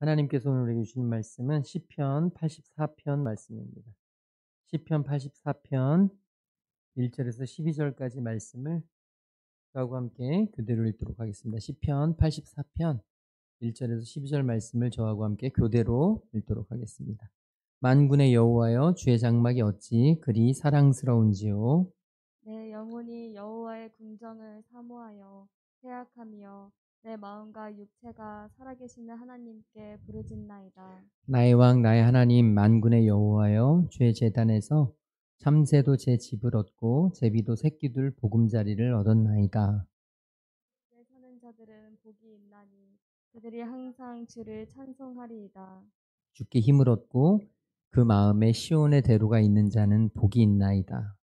하나님께서 오늘 우리에게 주신 말씀은 시편 84편 말씀입니다. 시편 84편 1절에서 12절까지 말씀을 저하고 함께 교대로 읽도록 하겠습니다. 시편 84편 1절에서 12절 말씀을 저하고 함께 교대로 읽도록 하겠습니다. 만군의 여호와여, 주의 장막이 어찌 그리 사랑스러운지요. 내 영혼이 여호와의 궁정을 사모하여 해악하며 내 마음과 육체가 살아계시는 하나님께 부르짖나이다. 나의 왕 나의 하나님 만군의 여호와여, 주의 제단에서 참새도 제 집을 얻고 제비도 새끼들 보금자리를 얻었나이다. 내 사는 자들은 복이 있나니 그들이 항상 주를 찬송하리이다. 주께 힘을 얻고 그 마음에 시온의 대로가 있는 자는 복이 있나이다.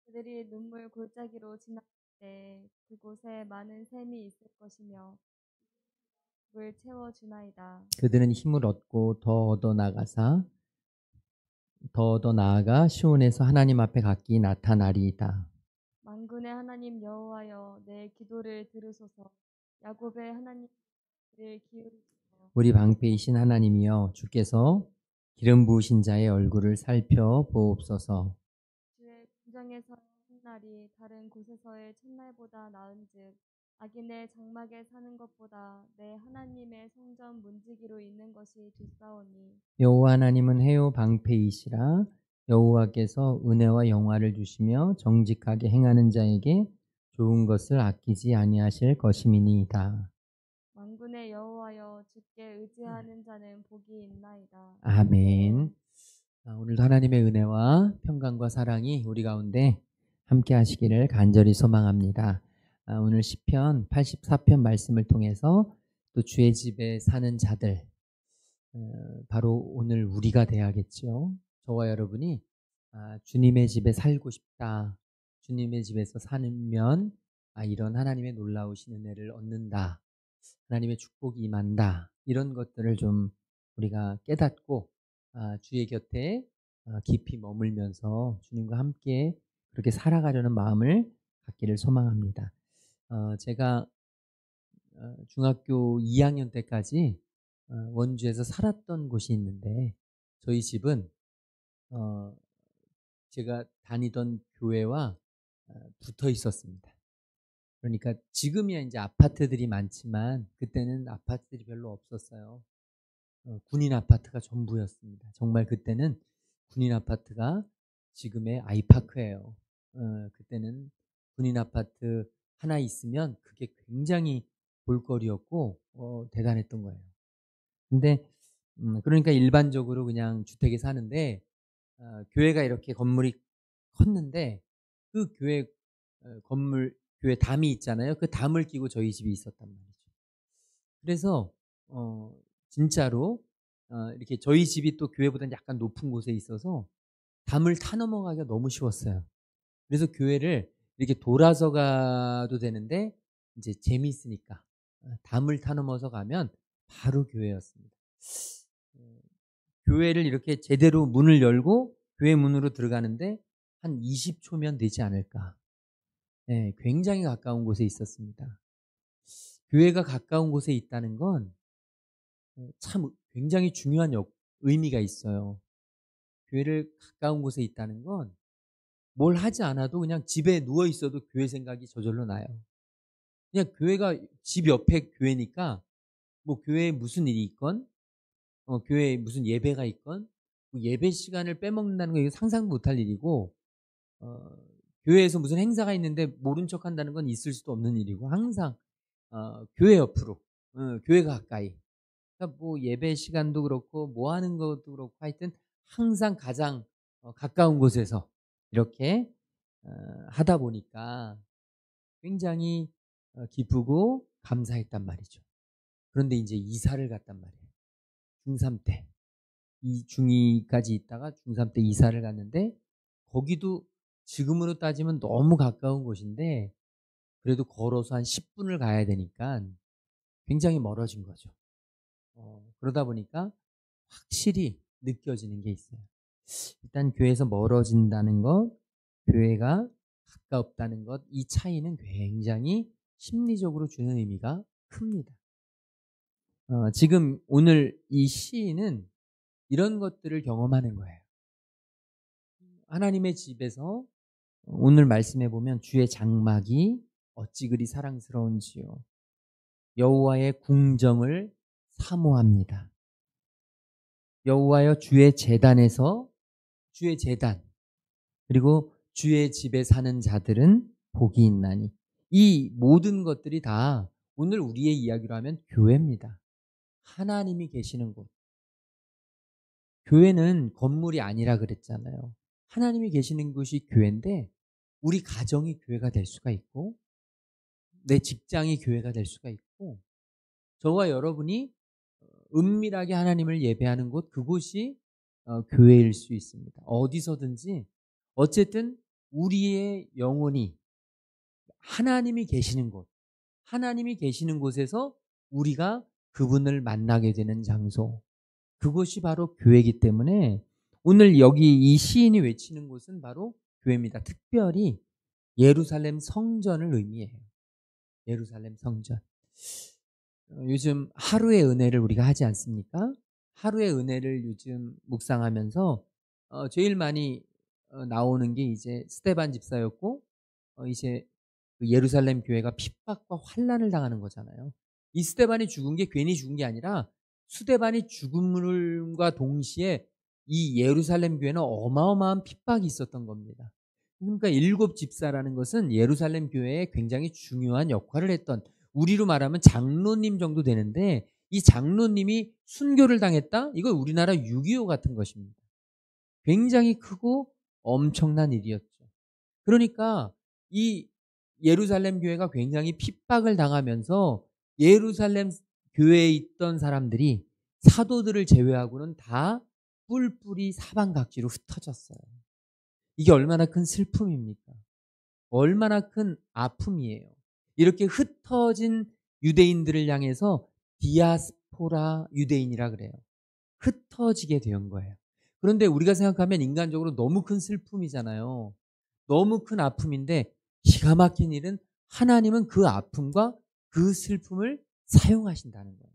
그들이 눈물 골짜기로 지날 때 그곳에 많은 샘이 있을 것이며 물 채워주나이다. 그들은 힘을 얻고 더 얻어 나아가 시온에서 하나님 앞에 각기 나타나리이다. 만군의 하나님 여호와여, 내 기도를 들으소서. 야곱의 하나님을 기울이소서. 우리 방패이신 하나님이여, 주께서 기름 부으신 자의 얼굴을 살펴보옵소서. 주의 궁정에서의 첫날이 다른 곳에서의 첫날보다 나은즉 악인의 장막에 사는 것보다 내 하나님의 성전 문지기로 있는 것이 좋사오니. 여호와 하나님은 해요 방패이시라. 여호와께서 은혜와 영화를 주시며 정직하게 행하는 자에게 좋은 것을 아끼지 아니하실 것임이니이다. 만군의 여호와여, 주께 의지하는 자는 복이 있나이다. 아멘. 오늘도 하나님의 은혜와 평강과 사랑이 우리 가운데 함께 하시기를 간절히 소망합니다. 오늘 시편 84편 말씀을 통해서 또 주의 집에 사는 자들, 바로 오늘 우리가 돼야겠죠. 저와 여러분이 주님의 집에 살고 싶다, 주님의 집에서 살면 이런 하나님의 놀라우신 은혜를 얻는다, 하나님의 축복이 임한다, 이런 것들을 좀 우리가 깨닫고 주의 곁에 깊이 머물면서 주님과 함께 그렇게 살아가려는 마음을 갖기를 소망합니다. 제가 중학교 2학년 때까지 원주에서 살았던 곳이 있는데, 저희 집은 제가 다니던 교회와 붙어 있었습니다. 그러니까 지금이야 이제 아파트들이 많지만 그때는 아파트들이 별로 없었어요. 군인 아파트가 전부였습니다. 정말 그때는 군인 아파트가 지금의 아이파크예요. 그때는 군인 아파트 하나 있으면 그게 굉장히 볼거리였고 대단했던 거예요. 근데 그러니까 일반적으로 그냥 주택에 사는데, 교회가 이렇게 건물이 컸는데 그 건물 교회 담이 있잖아요. 그 담을 끼고 저희 집이 있었단 말이죠. 그래서 진짜로 이렇게 저희 집이 또 교회보다는 약간 높은 곳에 있어서 담을 타 넘어가기가 너무 쉬웠어요. 그래서 교회를 이렇게 돌아서 가도 되는데 이제 재미있으니까 담을 타 넘어서 가면 바로 교회였습니다. 교회를 이렇게 제대로 문을 열고 교회 문으로 들어가는데 한 20초면 되지 않을까. 네, 굉장히 가까운 곳에 있었습니다. 교회가 가까운 곳에 있다는 건 참 굉장히 중요한 의미가 있어요. 교회를 가까운 곳에 있다는 건 뭘 하지 않아도 그냥 집에 누워 있어도 교회 생각이 저절로 나요. 그냥 교회가 집 옆에 교회니까 뭐 교회에 무슨 일이 있건 교회에 무슨 예배가 있건 뭐 예배 시간을 빼먹는다는 거 이거 상상 못할 일이고, 어, 교회에서 무슨 행사가 있는데 모른 척한다는 건 있을 수도 없는 일이고, 항상 교회 옆으로, 교회가 가까이. 그러니까 뭐 예배 시간도 그렇고 뭐 하는 것도 그렇고 하여튼 항상 가장 가까운 곳에서 이렇게 하다 보니까 굉장히 기쁘고 감사했단 말이죠. 그런데 이제 이사를 갔단 말이에요. 중3 때. 중2까지 있다가 중3 때 이사를 갔는데, 거기도 지금으로 따지면 너무 가까운 곳인데 그래도 걸어서 한 10분을 가야 되니까 굉장히 멀어진 거죠. 그러다 보니까 확실히 느껴지는 게 있어요. 일단 교회에서 멀어진다는 것, 교회가 가깝다는 것, 이 차이는 굉장히 심리적으로 주는 의미가 큽니다. 지금 오늘 이 시인은 이런 것들을 경험하는 거예요. 하나님의 집에서 오늘 말씀해 보면 주의 장막이 어찌 그리 사랑스러운지요. 여호와의 궁정을 사모합니다. 여호와여 주의 제단에서 주의 제단 그리고 주의 집에 사는 자들은 복이 있나니 이 모든 것들이 다 오늘 우리의 이야기로 하면 교회입니다. 하나님이 계시는 곳. 교회는 건물이 아니라 그랬잖아요. 하나님이 계시는 곳이 교회인데 우리 가정이 교회가 될 수가 있고 내 직장이 교회가 될 수가 있고 저와 여러분이 은밀하게 하나님을 예배하는 곳 그곳이 교회일 수 있습니다. 어디서든지 어쨌든 우리의 영혼이 하나님이 계시는 곳 하나님이 계시는 곳에서 우리가 그분을 만나게 되는 장소 그곳이 바로 교회이기 때문에 오늘 여기 이 시인이 외치는 곳은 바로 교회입니다. 특별히 예루살렘 성전을 의미해요. 예루살렘 성전. 요즘 하루의 은혜를 우리가 하지 않습니까? 하루의 은혜를 요즘 묵상하면서 제일 많이 나오는 게 이제 스데반 집사였고 이제 그 예루살렘 교회가 핍박과 환난을 당하는 거잖아요. 이 스데반이 죽은 게 괜히 죽은 게 아니라 스데반이 죽음과 동시에 이 예루살렘 교회는 어마어마한 핍박이 있었던 겁니다. 그러니까 7 집사라는 것은 예루살렘 교회에 굉장히 중요한 역할을 했던 우리로 말하면 장로님 정도 되는데 이 장로님이 순교를 당했다? 이거 우리나라 6.25 같은 것입니다. 굉장히 크고 엄청난 일이었죠. 그러니까 이 예루살렘 교회가 굉장히 핍박을 당하면서 예루살렘 교회에 있던 사람들이 사도들을 제외하고는 다 뿔뿔이 사방각지로 흩어졌어요. 이게 얼마나 큰 슬픔입니까? 얼마나 큰 아픔이에요. 이렇게 흩어진 유대인들을 향해서 디아스포라 유대인이라 그래요. 흩어지게 된 거예요. 그런데 우리가 생각하면 인간적으로 너무 큰 슬픔이잖아요. 너무 큰 아픔인데 기가 막힌 일은 하나님은 그 아픔과 그 슬픔을 사용하신다는 거예요.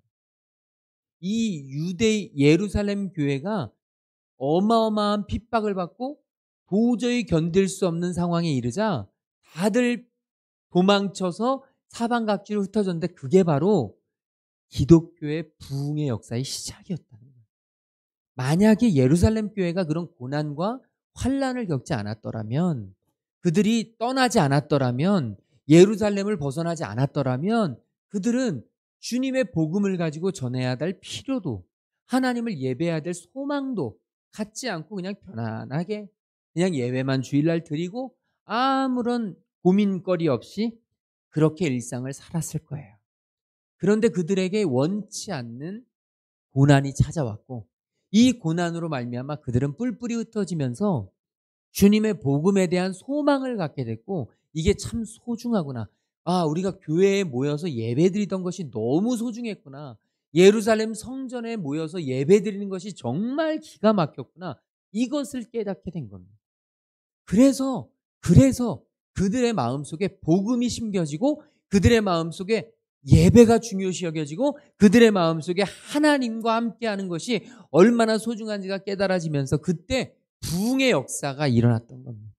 이 예루살렘 교회가 어마어마한 핍박을 받고 도저히 견딜 수 없는 상황에 이르자 다들 도망쳐서 사방각지로 흩어졌는데 그게 바로 기독교의 부흥의 역사의 시작이었다는 거예요. 만약에 예루살렘 교회가 그런 고난과 환난을 겪지 않았더라면 그들이 떠나지 않았더라면 예루살렘을 벗어나지 않았더라면 그들은 주님의 복음을 가지고 전해야 될 필요도 하나님을 예배해야 될 소망도 갖지 않고 그냥 편안하게 그냥 예배만 주일날 드리고 아무런 고민거리 없이 그렇게 일상을 살았을 거예요. 그런데 그들에게 원치 않는 고난이 찾아왔고 이 고난으로 말미암아 그들은 뿔뿔이 흩어지면서 주님의 복음에 대한 소망을 갖게 됐고 이게 참 소중하구나. 아, 우리가 교회에 모여서 예배드리던 것이 너무 소중했구나. 예루살렘 성전에 모여서 예배드리는 것이 정말 기가 막혔구나. 이것을 깨닫게 된 겁니다. 그래서 그들의 마음속에 복음이 심겨지고 그들의 마음속에 예배가 중요시 여겨지고 그들의 마음속에 하나님과 함께하는 것이 얼마나 소중한지가 깨달아지면서 그때 부흥의 역사가 일어났던 겁니다.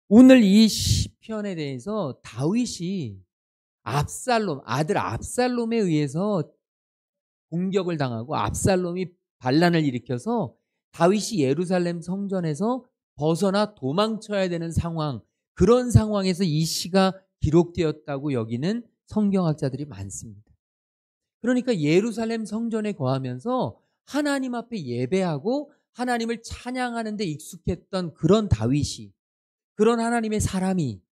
오늘 이 시편에 대해서 다윗이 아들 압살롬에 의해서 공격을 당하고 압살롬이 반란을 일으켜서 다윗이 예루살렘 성전에서 벗어나 도망쳐야 되는 상황, 그런 상황에서 이 시가 기록되었다고 여기는 성경학자들이 많습니다. 그러니까 예루살렘 성전에 거하면서 하나님 앞에 예배하고 하나님을 찬양하는 데 익숙했던 그런 다윗이, 그런 하나님의 사람이,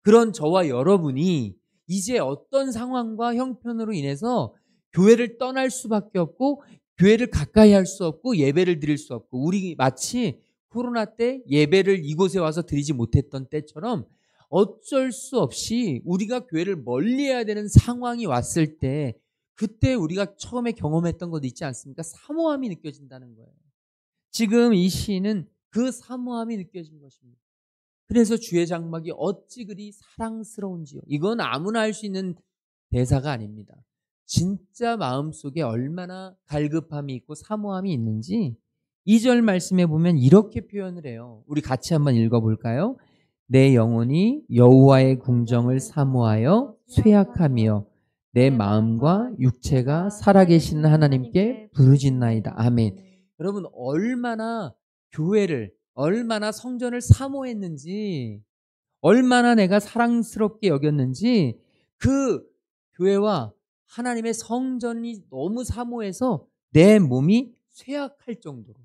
그런 저와 여러분이 이제 어떤 상황과 형편으로 인해서 교회를 떠날 수밖에 없고 교회를 가까이 할 수 없고 예배를 드릴 수 없고 우리 마치 코로나 때 예배를 이곳에 와서 드리지 못했던 때처럼 어쩔 수 없이 우리가 교회를 멀리해야 되는 상황이 왔을 때 그때 우리가 처음에 경험했던 것 있지 않습니까? 사모함이 느껴진다는 거예요. 지금 이 시인은 그 사모함이 느껴진 것입니다. 그래서 주의 장막이 어찌 그리 사랑스러운지요. 이건 아무나 할 수 있는 대사가 아닙니다. 진짜 마음속에 얼마나 갈급함이 있고 사모함이 있는지 2절 말씀에 보면 이렇게 표현을 해요. 우리 같이 한번 읽어볼까요? 내 영혼이 여호와의 궁정을 사모하여 쇠약하며 내 마음과 육체가 살아계시는 하나님께 부르짖나이다. 아멘. 여러분, 얼마나 교회를, 얼마나 성전을 사모했는지, 얼마나 내가 사랑스럽게 여겼는지, 그 교회와 하나님의 성전이 너무 사모해서 내 몸이 쇠약할 정도로.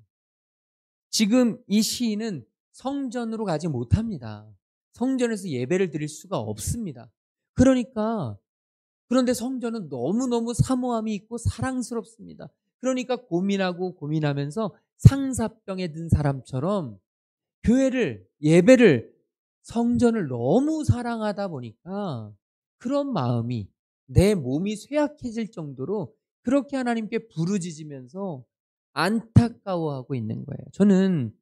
지금 이 시인은 성전으로 가지 못합니다. 성전에서 예배를 드릴 수가 없습니다. 그런데 성전은 너무너무 사모함이 있고 사랑스럽습니다. 그러니까 고민하고 고민하면서 상사병에 든 사람처럼 교회를, 예배를, 성전을 너무 사랑하다 보니까 그런 마음이 내 몸이 쇠약해질 정도로 그렇게 하나님께 부르짖으면서 안타까워하고 있는 거예요. 저는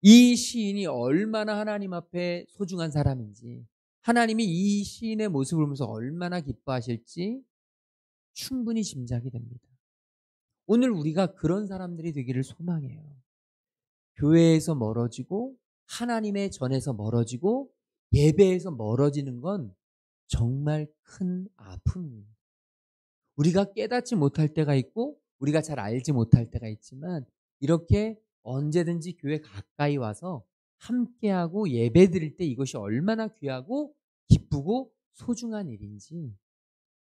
이 시인이 얼마나 하나님 앞에 소중한 사람인지, 하나님이 이 시인의 모습을 보면서 얼마나 기뻐하실지 충분히 짐작이 됩니다. 오늘 우리가 그런 사람들이 되기를 소망해요. 교회에서 멀어지고 하나님의 전에서 멀어지고 예배에서 멀어지는 건 정말 큰 아픔입니다. 우리가 깨닫지 못할 때가 있고 우리가 잘 알지 못할 때가 있지만 이렇게 언제든지 교회 가까이 와서 함께하고 예배드릴 때 이것이 얼마나 귀하고 기쁘고 소중한 일인지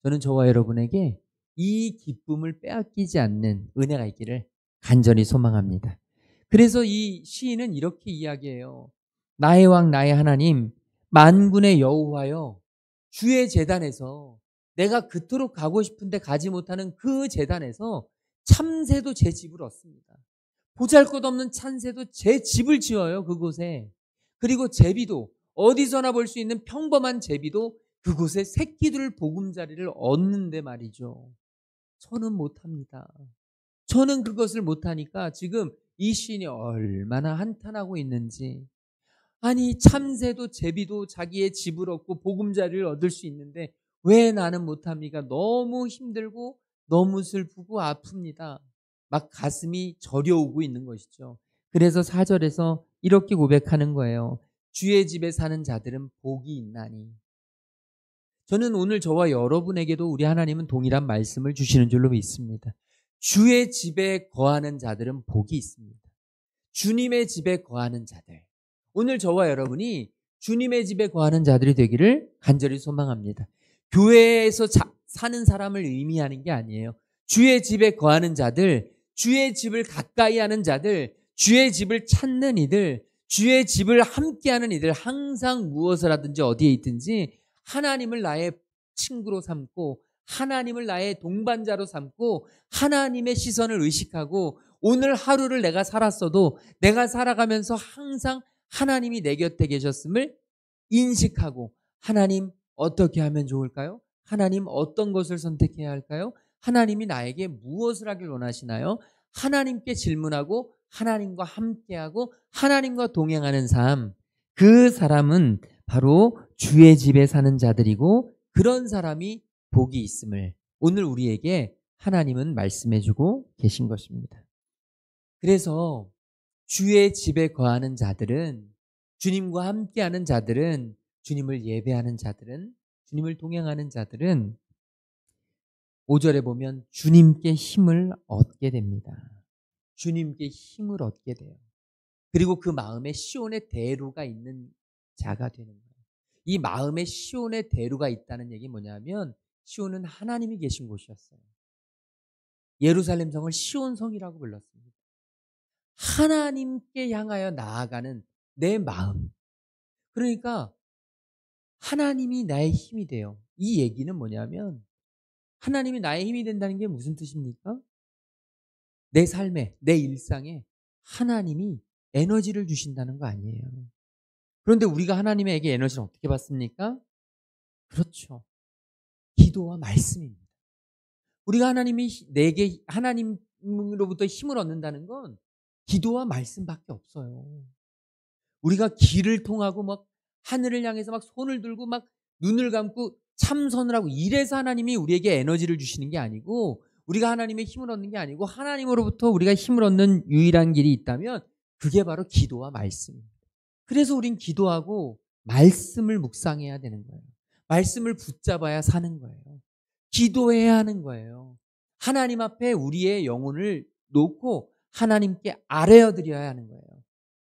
저는 저와 여러분에게 이 기쁨을 빼앗기지 않는 은혜가 있기를 간절히 소망합니다. 그래서 이 시인은 이렇게 이야기해요. 나의 왕 나의 하나님 만군의 여호와여, 주의 제단에서, 내가 그토록 가고 싶은데 가지 못하는 그 제단에서 참새도 제 집을 얻습니다. 보잘것없는 참새도 제 집을 지어요, 그곳에. 그리고 제비도, 어디서나 볼 수 있는 평범한 제비도 그곳에 새끼들 보금자리를 얻는데 말이죠. 저는 못합니다. 저는 그것을 못하니까 지금 이 시인이 얼마나 한탄하고 있는지. 아니, 참새도 제비도 자기의 집을 얻고 보금자리를 얻을 수 있는데 왜 나는 못합니까? 너무 힘들고 너무 슬프고 아픕니다. 막 가슴이 저려오고 있는 것이죠. 그래서 4절에서 이렇게 고백하는 거예요. 주의 집에 사는 자들은 복이 있나니. 저는 오늘 저와 여러분에게도 우리 하나님은 동일한 말씀을 주시는 줄로 믿습니다. 주의 집에 거하는 자들은 복이 있습니다. 주님의 집에 거하는 자들. 오늘 저와 여러분이 주님의 집에 거하는 자들이 되기를 간절히 소망합니다. 교회에서 사는 사람을 의미하는 게 아니에요. 주의 집에 거하는 자들, 주의 집을 가까이 하는 자들, 주의 집을 찾는 이들, 주의 집을 함께하는 이들, 항상 무엇을 하든지 어디에 있든지 하나님을 나의 친구로 삼고 하나님을 나의 동반자로 삼고 하나님의 시선을 의식하고 오늘 하루를 내가 살았어도 내가 살아가면서 항상 하나님이 내 곁에 계셨음을 인식하고 하나님 어떻게 하면 좋을까요? 하나님 어떤 것을 선택해야 할까요? 하나님이 나에게 무엇을 하길 원하시나요? 하나님께 질문하고 하나님과 함께하고 하나님과 동행하는 삶, 그 사람은 바로 주의 집에 사는 자들이고 그런 사람이 복이 있음을 오늘 우리에게 하나님은 말씀해주고 계신 것입니다. 그래서 주의 집에 거하는 자들은, 주님과 함께하는 자들은, 주님을 예배하는 자들은, 주님을 동행하는 자들은 5절에 보면 주님께 힘을 얻게 됩니다. 주님께 힘을 얻게 돼요. 그리고 그 마음에 시온의 대루가 있는 자가 되는 거예요. 이 마음에 시온의 대루가 있다는 얘기 뭐냐면 시온은 하나님이 계신 곳이었어요. 예루살렘 성을 시온성이라고 불렀습니다. 하나님께 향하여 나아가는 내 마음. 그러니까 하나님이 나의 힘이 돼요. 이 얘기는 뭐냐면 하나님이 나의 힘이 된다는 게 무슨 뜻입니까? 내 삶에, 내 일상에 하나님이 에너지를 주신다는 거 아니에요. 그런데 우리가 하나님에게 에너지를 어떻게 받습니까? 그렇죠. 기도와 말씀입니다. 우리가 내게 하나님으로부터 힘을 얻는다는 건 기도와 말씀밖에 없어요. 우리가 길을 통하고 막 하늘을 향해서 막 손을 들고 막 눈을 감고 참선을 하고 이래서 하나님이 우리에게 에너지를 주시는 게 아니고 우리가 하나님의 힘을 얻는 게 아니고 하나님으로부터 우리가 힘을 얻는 유일한 길이 있다면 그게 바로 기도와 말씀입니다. 그래서 우린 기도하고 말씀을 묵상해야 되는 거예요. 말씀을 붙잡아야 사는 거예요. 기도해야 하는 거예요. 하나님 앞에 우리의 영혼을 놓고 하나님께 아뢰어드려야 하는 거예요.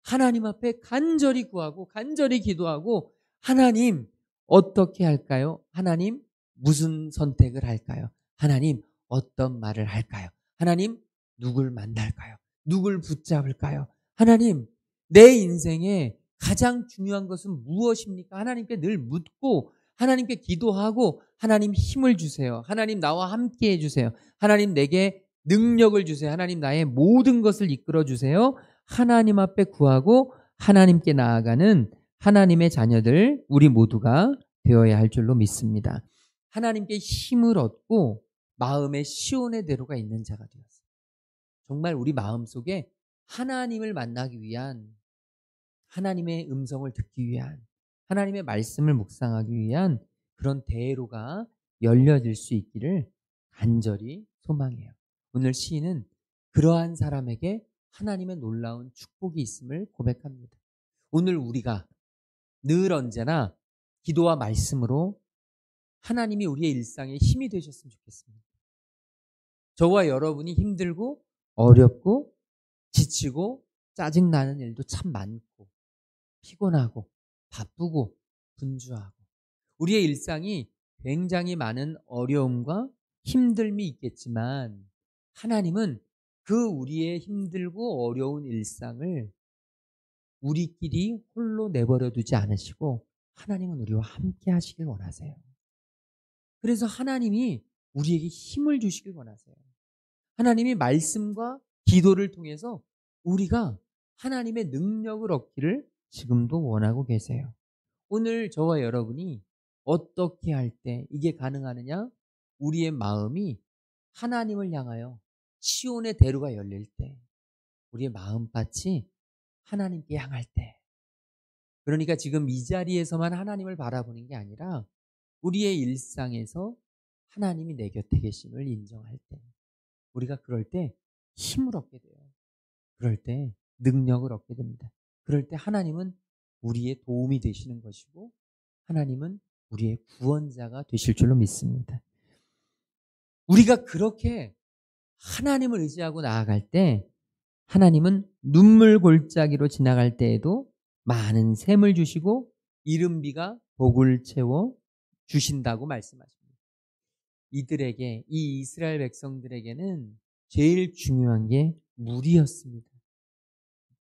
하나님 앞에 간절히 구하고 간절히 기도하고 하나님 어떻게 할까요? 하나님 무슨 선택을 할까요? 하나님 어떤 말을 할까요? 하나님 누굴 만날까요? 누굴 붙잡을까요? 하나님 내 인생에 가장 중요한 것은 무엇입니까? 하나님께 늘 묻고 하나님께 기도하고 하나님 힘을 주세요. 하나님 나와 함께 해주세요. 하나님 내게 능력을 주세요. 하나님 나의 모든 것을 이끌어 주세요. 하나님 앞에 구하고 하나님께 나아가는 하나님의 자녀들 우리 모두가 되어야 할 줄로 믿습니다. 하나님께 힘을 얻고 마음의 시온의 대로가 있는 자가 되었어요. 정말 우리 마음속에 하나님을 만나기 위한 하나님의 음성을 듣기 위한 하나님의 말씀을 묵상하기 위한 그런 대로가 열려질 수 있기를 간절히 소망해요. 오늘 시인은 그러한 사람에게 하나님의 놀라운 축복이 있음을 고백합니다. 오늘 우리가 늘 언제나 기도와 말씀으로 하나님이 우리의 일상에 힘이 되셨으면 좋겠습니다. 저와 여러분이 힘들고 어렵고 지치고 짜증나는 일도 참 많고 피곤하고 바쁘고 분주하고 우리의 일상이 굉장히 많은 어려움과 힘듦이 있겠지만 하나님은 그 우리의 힘들고 어려운 일상을 우리끼리 홀로 내버려 두지 않으시고 하나님은 우리와 함께 하시길 원하세요. 그래서 하나님이 우리에게 힘을 주시길 원하세요. 하나님이 말씀과 기도를 통해서 우리가 하나님의 능력을 얻기를 지금도 원하고 계세요. 오늘 저와 여러분이 어떻게 할 때 이게 가능하느냐? 우리의 마음이 하나님을 향하여 시온의 대로가 열릴 때, 우리의 마음밭이 하나님께 향할 때, 그러니까 지금 이 자리에서만 하나님을 바라보는 게 아니라 우리의 일상에서 하나님이 내 곁에 계심을 인정할 때, 우리가 그럴 때 힘을 얻게 돼요. 그럴 때 능력을 얻게 됩니다. 그럴 때 하나님은 우리의 도움이 되시는 것이고 하나님은 우리의 구원자가 되실 줄로 믿습니다. 우리가 그렇게 하나님을 의지하고 나아갈 때 하나님은 눈물 골짜기로 지나갈 때에도 많은 샘을 주시고 이른비가 복을 채워 주신다고 말씀하십니다. 이들에게, 이 이스라엘 백성들에게는 제일 중요한 게 물이었습니다.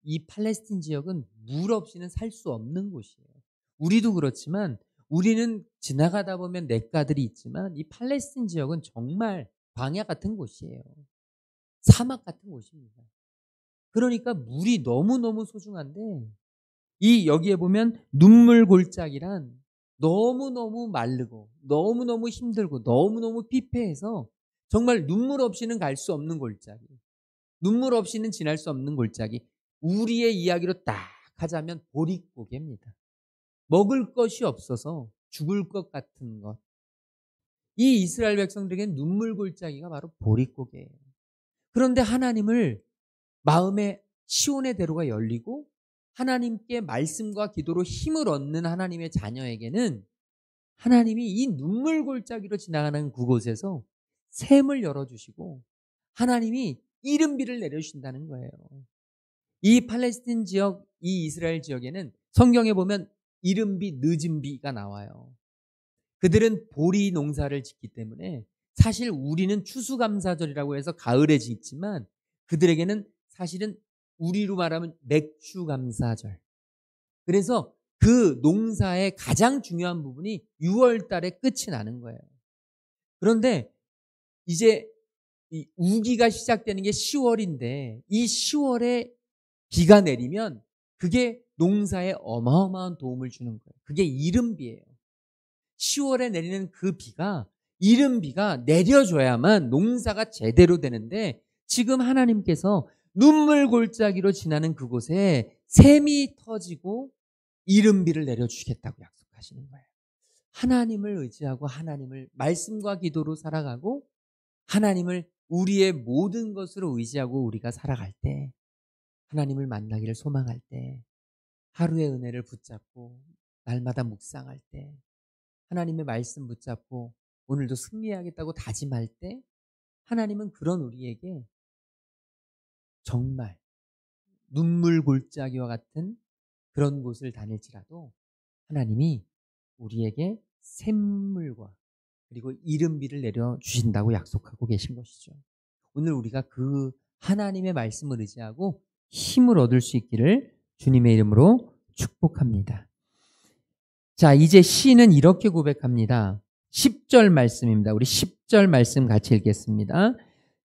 이 팔레스틴 지역은 물 없이는 살 수 없는 곳이에요. 우리도 그렇지만 우리는 지나가다 보면 냇가들이 있지만 이 팔레스틴 지역은 정말 광야 같은 곳이에요. 사막 같은 곳입니다. 그러니까 물이 너무너무 소중한데 이 여기에 보면 눈물 골짜기란 너무너무 마르고 너무너무 힘들고 너무너무 피폐해서 정말 눈물 없이는 갈 수 없는 골짜기, 눈물 없이는 지날 수 없는 골짜기. 우리의 이야기로 딱 하자면 보릿고개입니다. 먹을 것이 없어서 죽을 것 같은 것. 이 이스라엘 백성들에게는 눈물 골짜기가 바로 보릿고개예요. 그런데 하나님을 마음의 시온의 대로가 열리고 하나님께 말씀과 기도로 힘을 얻는 하나님의 자녀에게는 하나님이 이 눈물 골짜기로 지나가는 그곳에서 샘을 열어주시고 하나님이 이른비를 내려주신다는 거예요. 이 팔레스틴 지역, 이 이스라엘 지역에는 성경에 보면 이른비, 늦은 비가 나와요. 그들은 보리 농사를 짓기 때문에 사실 우리는 추수감사절이라고 해서 가을에 짓지만 그들에게는 사실은 우리로 말하면 맥주감사절. 그래서 그 농사의 가장 중요한 부분이 6월 달에 끝이 나는 거예요. 그런데 이제 이 우기가 시작되는 게 10월인데 이 10월에 비가 내리면 그게 농사에 어마어마한 도움을 주는 거예요. 그게 이른비예요. 10월에 내리는 그 비가, 이른 비가 내려줘야만 농사가 제대로 되는데 지금 하나님께서 눈물 골짜기로 지나는 그곳에 샘이 터지고 이른 비를 내려주시겠다고 약속하시는 거예요. 하나님을 의지하고 하나님을 말씀과 기도로 살아가고 하나님을 우리의 모든 것으로 의지하고 우리가 살아갈 때, 하나님을 만나기를 소망할 때, 하루의 은혜를 붙잡고 날마다 묵상할 때, 하나님의 말씀 붙잡고 오늘도 승리하겠다고 다짐할 때, 하나님은 그런 우리에게 정말 눈물 골짜기와 같은 그런 곳을 다닐지라도 하나님이 우리에게 샘물과 그리고 이른비를 내려주신다고 약속하고 계신 것이죠. 오늘 우리가 그 하나님의 말씀을 의지하고 힘을 얻을 수 있기를 주님의 이름으로 축복합니다. 자, 이제 시인은 이렇게 고백합니다. 10절 말씀입니다. 우리 10절 말씀 같이 읽겠습니다.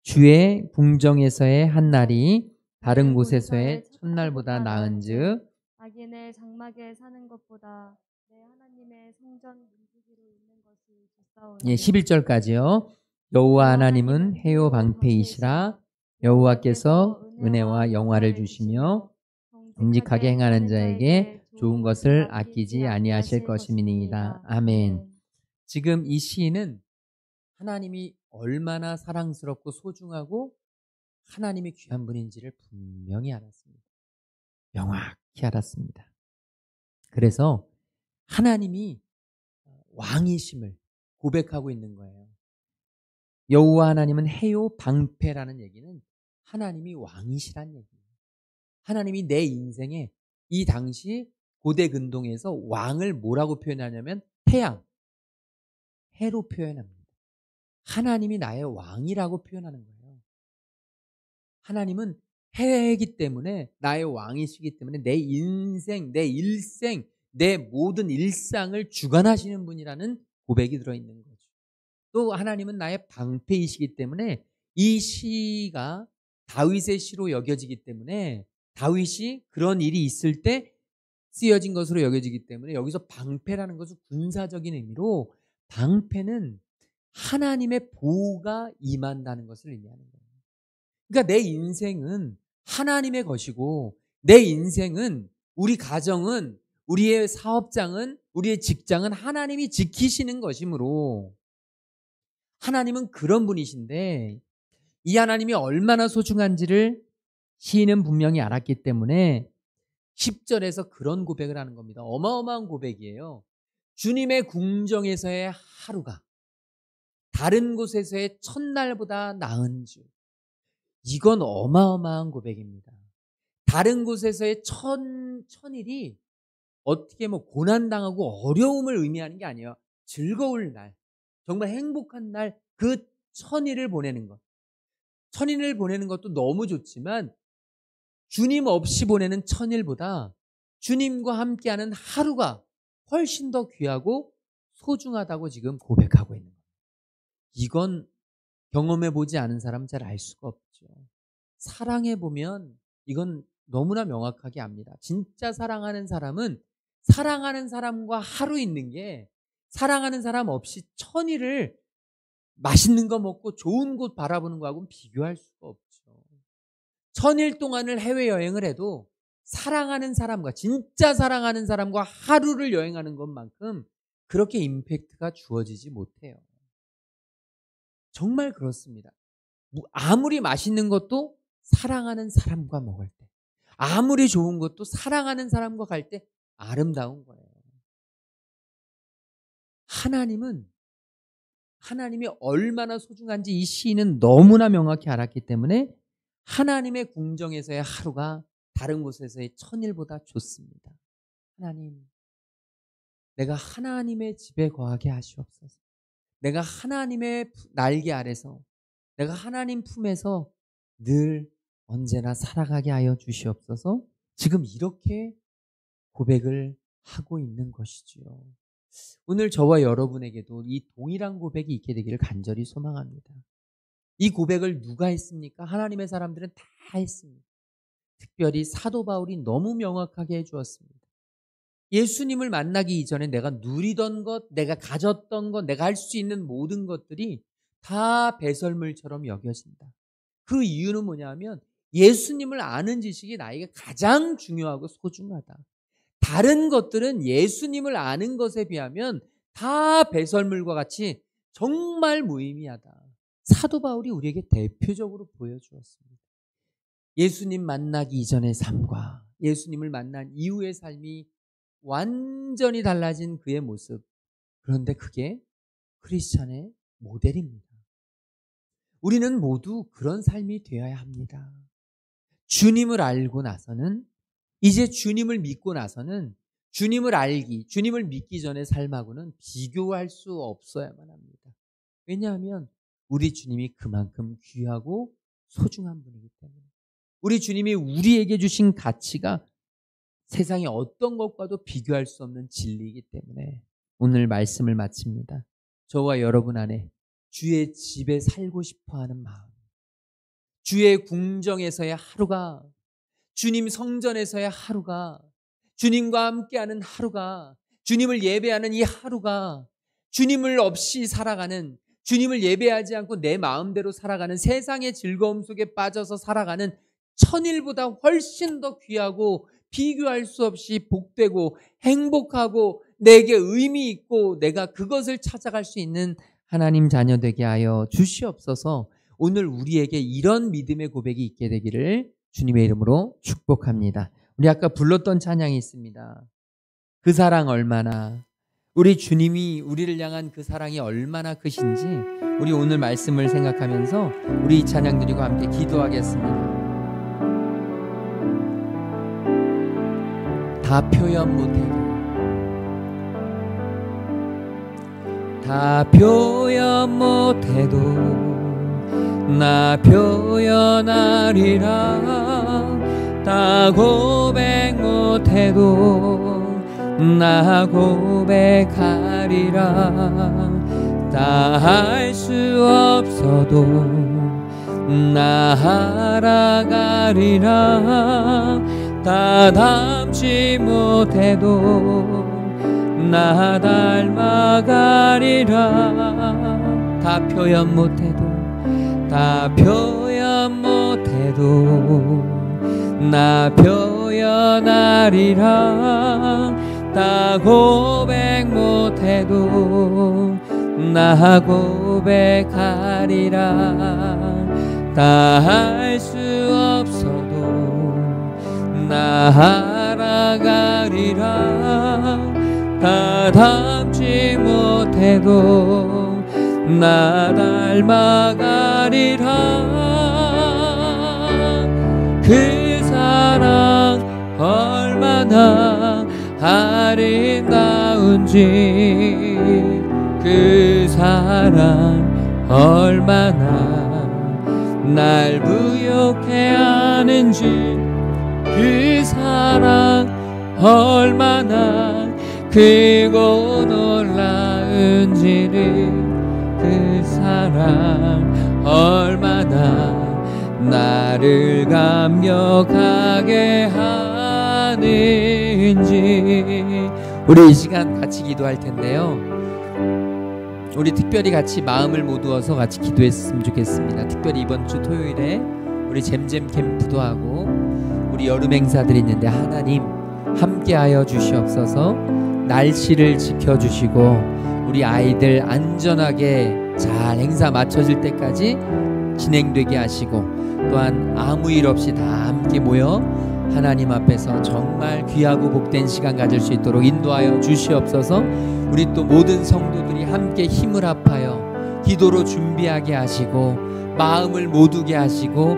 주의 궁정에서의 한날이 다른 곳에서의 첫날보다 나은즉 악인의 장막에 사는 것보다 내 하나님의 성전 문지기로 있는 것이 좋사오니. 예, 11절까지요. 여호와 하나님은 해요 방패이시라. 여호와께서 은혜와 영화를 주시며 정직하게 행하는 자에게 좋은 것을 아끼지 아니하실 것임이니이다. 아멘. 지금 이 시인은 하나님이 얼마나 사랑스럽고 소중하고 하나님이 귀한 분인지를 분명히 알았습니다. 명확히 알았습니다. 그래서 하나님이 왕이심을 고백하고 있는 거예요. 여호와 하나님은 해요 방패라는 얘기는 하나님이 왕이시란 얘기예요. 하나님이 내 인생에 이 당시 고대 근동에서 왕을 뭐라고 표현하냐면 태양, 해로 표현합니다. 하나님이 나의 왕이라고 표현하는 거예요. 하나님은 해이기 때문에 나의 왕이시기 때문에 내 인생, 내 일생, 내 모든 일상을 주관하시는 분이라는 고백이 들어있는 거죠. 또 하나님은 나의 방패이시기 때문에 이 시가 다윗의 시로 여겨지기 때문에 다윗이 그런 일이 있을 때 쓰여진 것으로 여겨지기 때문에 여기서 방패라는 것은 군사적인 의미로 방패는 하나님의 보호가 임한다는 것을 의미하는 거예요. 그러니까 내 인생은 하나님의 것이고 내 인생은 우리 가정은 우리의 사업장은 우리의 직장은 하나님이 지키시는 것이므로 하나님은 그런 분이신데 이 하나님이 얼마나 소중한지를 시인은 분명히 알았기 때문에 10절에서 그런 고백을 하는 겁니다. 어마어마한 고백이에요. 주님의 궁정에서의 하루가 다른 곳에서의 첫날보다 나은즉. 이건 어마어마한 고백입니다. 다른 곳에서의 천일이 어떻게 고난당하고 어려움을 의미하는 게 아니에요. 즐거울 날, 정말 행복한 날, 그 천일을 보내는 것. 천일을 보내는 것도 너무 좋지만 주님 없이 보내는 천일보다 주님과 함께하는 하루가 훨씬 더 귀하고 소중하다고 지금 고백하고 있는 거예요. 이건 경험해보지 않은 사람은 잘 알 수가 없죠. 사랑해보면 이건 너무나 명확하게 압니다. 진짜 사랑하는 사람은 사랑하는 사람과 하루 있는 게 사랑하는 사람 없이 천일을 맛있는 거 먹고 좋은 곳 바라보는 거하고는 비교할 수가 없죠. 천일 동안을 해외여행을 해도 사랑하는 사람과 진짜 사랑하는 사람과 하루를 여행하는 것만큼 그렇게 임팩트가 주어지지 못해요. 정말 그렇습니다. 아무리 맛있는 것도 사랑하는 사람과 먹을 때, 아무리 좋은 것도 사랑하는 사람과 갈 때 아름다운 거예요. 하나님이 얼마나 소중한지 이 시인은 너무나 명확히 알았기 때문에 하나님의 궁정에서의 하루가 다른 곳에서의 천일보다 좋습니다. 하나님, 내가 하나님의 집에 거하게 하시옵소서. 내가 하나님의 날개 아래서, 내가 하나님 품에서 늘 언제나 살아가게 하여 주시옵소서. 지금 이렇게 고백을 하고 있는 것이지요. 오늘 저와 여러분에게도 이 동일한 고백이 있게 되기를 간절히 소망합니다. 이 고백을 누가 했습니까? 하나님의 사람들은 다 했습니다. 특별히 사도 바울이 너무 명확하게 해주었습니다. 예수님을 만나기 이전에 내가 누리던 것, 내가 가졌던 것, 내가 할 수 있는 모든 것들이 다 배설물처럼 여겨진다. 그 이유는 뭐냐면 예수님을 아는 지식이 나에게 가장 중요하고 소중하다. 다른 것들은 예수님을 아는 것에 비하면 다 배설물과 같이 정말 무의미하다. 사도 바울이 우리에게 대표적으로 보여주었습니다. 예수님 만나기 이전의 삶과 예수님을 만난 이후의 삶이 완전히 달라진 그의 모습. 그런데 그게 크리스찬의 모델입니다. 우리는 모두 그런 삶이 되어야 합니다. 주님을 알고 나서는, 이제 주님을 믿고 나서는 주님을 알기, 주님을 믿기 전의 삶하고는 비교할 수 없어야만 합니다. 왜냐하면 우리 주님이 그만큼 귀하고 소중한 분이기 때문에, 우리 주님이 우리에게 주신 가치가 세상의 어떤 것과도 비교할 수 없는 진리이기 때문에 오늘 말씀을 마칩니다. 저와 여러분 안에 주의 집에 살고 싶어하는 마음, 주의 궁정에서의 하루가, 주님 성전에서의 하루가, 주님과 함께하는 하루가, 주님을 예배하는 이 하루가, 주님을 없이 살아가는, 주님을 예배하지 않고 내 마음대로 살아가는, 세상의 즐거움 속에 빠져서 살아가는 천일보다 훨씬 더 귀하고 비교할 수 없이 복되고 행복하고 내게 의미 있고 내가 그것을 찾아갈 수 있는 하나님 자녀 되게 하여 주시옵소서. 오늘 우리에게 이런 믿음의 고백이 있게 되기를 주님의 이름으로 축복합니다. 우리 아까 불렀던 찬양이 있습니다. 그 사랑 얼마나, 우리 주님이 우리를 향한 그 사랑이 얼마나 크신지 우리 오늘 말씀을 생각하면서 우리 이 찬양 드리고 함께 기도하겠습니다. 다 표현 못해도, 다 표현 못해도 나 표현하리라. 다 고백 못해도 나 고백하리라. 다 할 수 없어도 나 알아가리라. 다 닮지 못해도 나 닮아가리라. 다 표현 못해도, 다 표현 못해도 나 표현하리라. 다 고백 못해도 나 고백하리라. 다 할 수 없어도 나 알아가리라. 다 닮지 못해도 나 닮아가리라. 그 사랑 얼마나 아름다운지, 그 사랑 얼마나 날 부욕해 하는지, 그 사랑 얼마나 크고 놀라운지를, 그 사랑 얼마나 나를 감격하게 하는지. 우리 이 시간 같이 기도할 텐데요, 우리 특별히 같이 마음을 모두어서 같이 기도했으면 좋겠습니다. 특별히 이번 주 토요일에 우리 잼잼 캠프도 하고 우리 여름 행사들이 있는데 하나님 함께하여 주시옵소서. 날씨를 지켜주시고 우리 아이들 안전하게 잘 행사 마쳐질 때까지 진행되게 하시고, 또한 아무 일 없이 다 함께 모여 하나님 앞에서 정말 귀하고 복된 시간 가질 수 있도록 인도하여 주시옵소서. 우리 또 모든 성도들이 함께 힘을 합하여 기도로 준비하게 하시고 마음을 모두게 하시고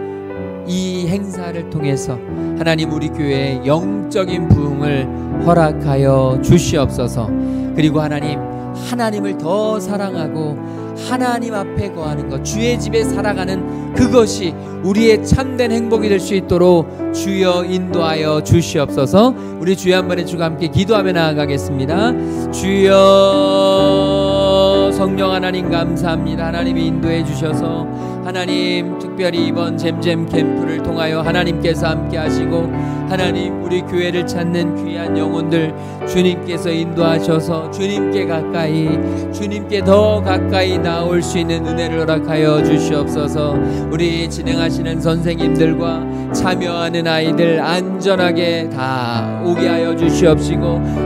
이 행사를 통해서 하나님 우리 교회에 영적인 부흥을 허락하여 주시옵소서. 그리고 하나님을 더 사랑하고 하나님 앞에 거하는 것, 주의 집에 살아가는 그것이 우리의 참된 행복이 될 수 있도록 주여 인도하여 주시옵소서. 우리 주여 한번 해주고 함께 기도하며 나아가겠습니다. 주여 성령 하나님 감사합니다. 하나님이 인도해 주셔서 하나님 특별히 이번 잼잼 캠프를 통하여 하나님께서 함께 하시고 하나님 우리 교회를 찾는 귀한 영혼들 주님께서 인도하셔서 주님께 더 가까이 나올 수 있는 은혜를 허락하여 주시옵소서. 우리 진행하시는 선생님들과 참여하는 아이들 안전하게 다 오게 하여 주시옵시고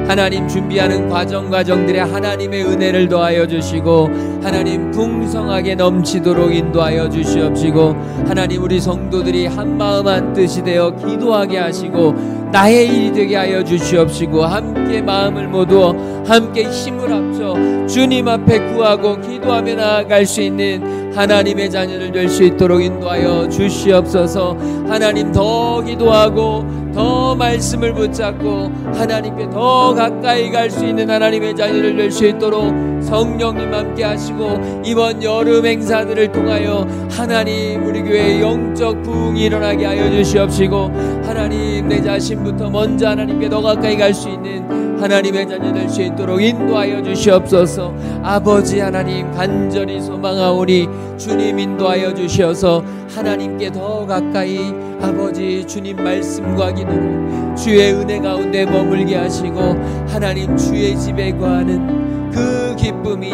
하나님 준비하는 과정들에 하나님의 은혜를 더하여 주시고 하나님 풍성하게 넘치도록 인도하여 주시옵시고 하나님 우리 성도들이 한마음 한뜻이 되어 기도하게 하시고 나의 일이 되게 하여 주시옵시고 함께 마음을 모두어 함께 힘을 합쳐 주님 앞에 구하고 기도하며 나아갈 수 있는 하나님의 자녀들 될 수 있도록 인도하여 주시옵소서. 하나님 더 기도하고 더 말씀을 붙잡고 하나님께 더 가까이 갈 수 있는 하나님의 자녀들 될 수 있도록 성령님 함께 하시고 이번 여름 행사들을 통하여 하나님 우리 교회의 영적 부흥이 일어나게 하여 주시옵시고 하나님 내 자신부터 먼저 하나님께 더 가까이 갈 수 있는 하나님의 자녀 될 수 있도록 인도하여 주시옵소서. 아버지 하나님 간절히 소망하오니 주님 인도하여 주시어서 하나님께 더 가까이 아버지 주님 말씀과 기도로 주의 은혜 가운데 머물게 하시고 하나님 주의 집에 거하는 그 기쁨이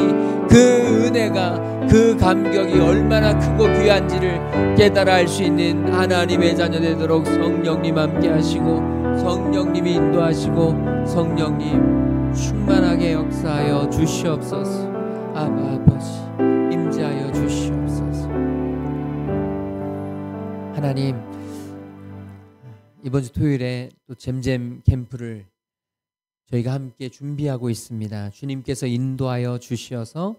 그 은혜가 그 감격이 얼마나 크고 귀한지를 깨달아 알 수 있는 하나님의 자녀 되도록 성령님 함께 하시고 성령님이 인도하시고 성령님 충만하게 역사하여 주시옵소서. 아버지 임재하여 주시옵소서. 하나님 이번 주 토요일에 또 잼잼 캠프를 저희가 함께 준비하고 있습니다. 주님께서 인도하여 주시어서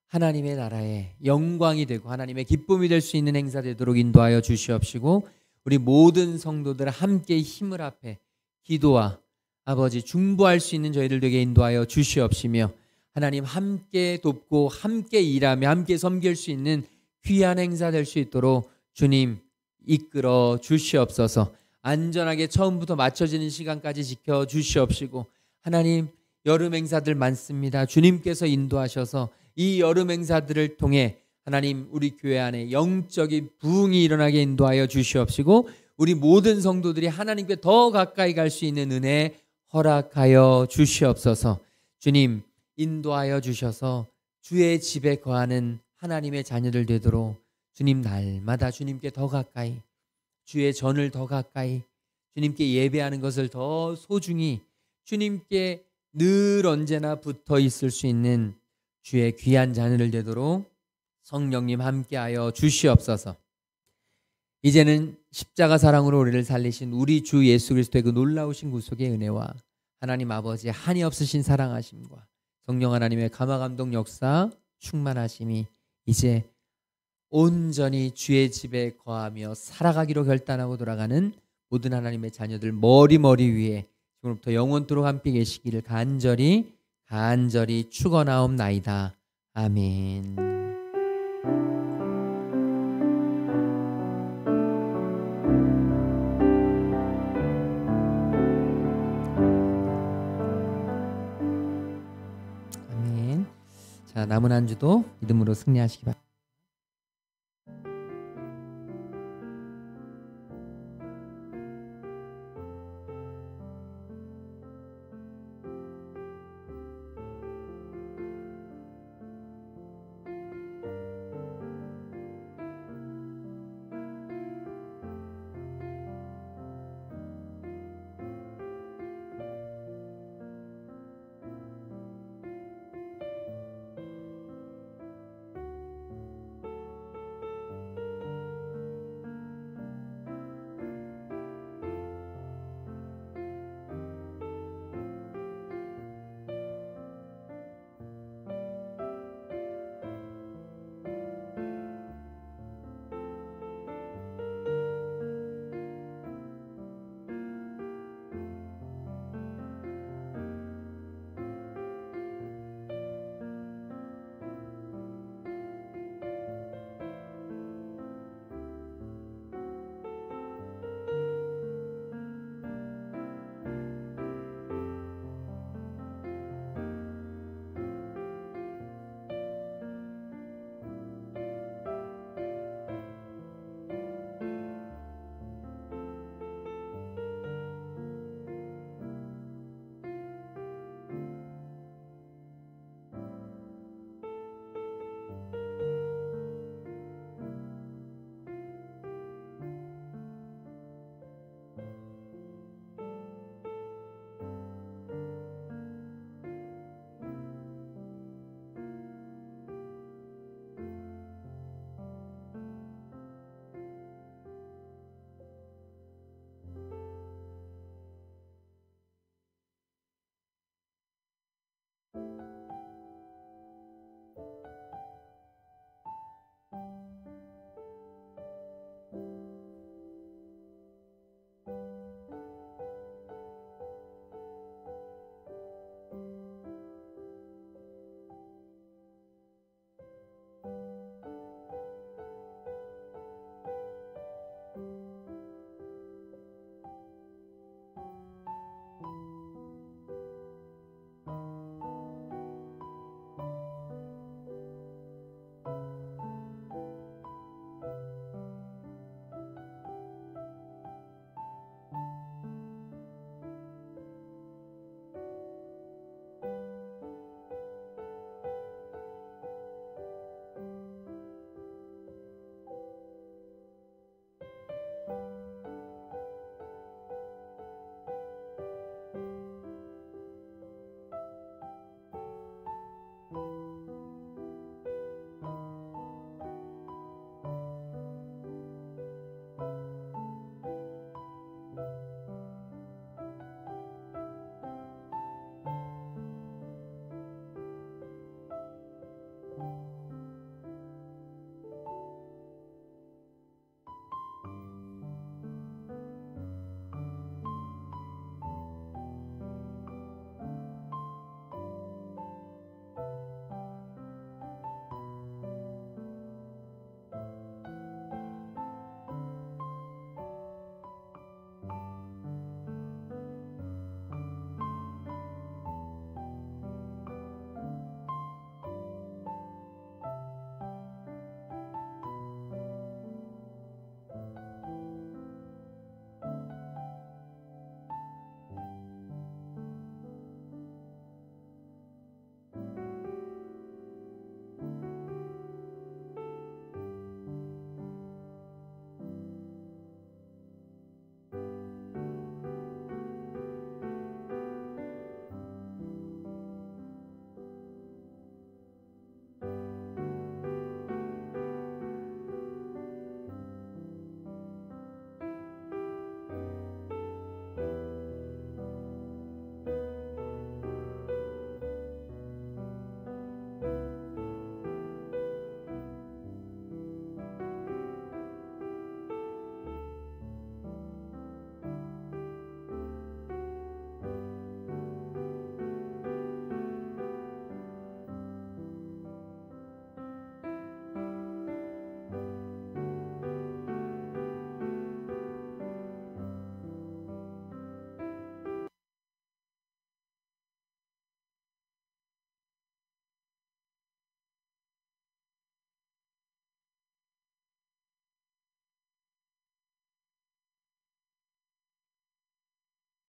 하나님의 나라의 영광이 되고 하나님의 기쁨이 될 수 있는 행사 되도록 인도하여 주시옵시고 우리 모든 성도들 함께 힘을 합해 기도와 아버지 중보할 수 있는 저희들 되게 인도하여 주시옵시며 하나님 함께 돕고 함께 일하며 함께 섬길 수 있는 귀한 행사 될 수 있도록 주님 이끌어 주시옵소서. 안전하게 처음부터 맞춰지는 시간까지 지켜 주시옵시고 하나님 여름 행사들 많습니다. 주님께서 인도하셔서 이 여름 행사들을 통해 하나님 우리 교회 안에 영적인 부흥이 일어나게 인도하여 주시옵시고 우리 모든 성도들이 하나님께 더 가까이 갈 수 있는 은혜 허락하여 주시옵소서. 주님 인도하여 주셔서 주의 집에 거하는 하나님의 자녀들 되도록 주님 날마다 주님께 더 가까이 주의 전을 더 가까이 주님께 예배하는 것을 더 소중히 주님께 늘 언제나 붙어 있을 수 있는 주의 귀한 자녀들 되도록 성령님 함께하여 주시옵소서. 이제는 십자가 사랑으로 우리를 살리신 우리 주 예수 그리스도의 그 놀라우신 구속의 은혜와 하나님 아버지의 한이 없으신 사랑하심과 성령 하나님의 감화감동 역사 충만하심이 이제 온전히 주의 집에 거하며 살아가기로 결단하고 돌아가는 모든 하나님의 자녀들 머리 위에 지금부터 영원토록 함께 계시기를 간절히 축원하옵나이다. 아멘. 아멘. 자, 남은 한 주도 믿음으로 승리하시기 바랍니다.